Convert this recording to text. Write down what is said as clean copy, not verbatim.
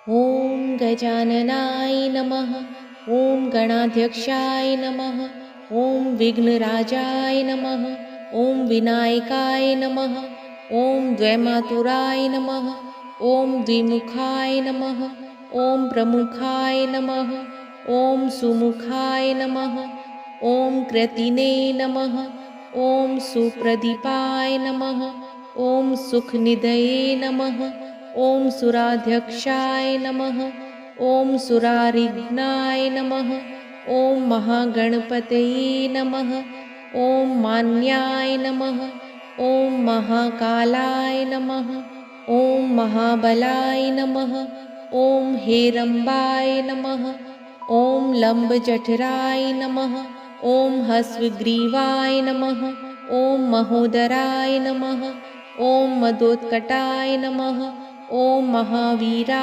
ॐ गजाननाय नमः। ॐ गणाध्यक्षाय नमः। ॐ विघ्नराजाय नमः। ॐ विनायकाय नमः। ॐ द्वैमातुराय नमः। ॐ द्विमुखाय नमः। ॐ प्रमुखाय नमः। ॐ सुमुखाय नमः। ॐ कृतिने नमः। ॐ सुप्रदीपाय नमः। ॐ सुखनिधये नमः। ॐ सुराध्यक्षाय नमः। ॐ सुरारिघ्नाय नमः। ॐ महागणपतये नमः। ॐ मान्याय नमः। ॐ महाकालाय नमः। ॐ महाबलाय नमः। ॐ हेरम्बाय नमः। ॐ लम्बजठराय नमः। ॐ हस्वग्रीवाय नमः। ॐ महोदराय नमः। ॐ मदोत्कटाय नमः। ॐ महावीराय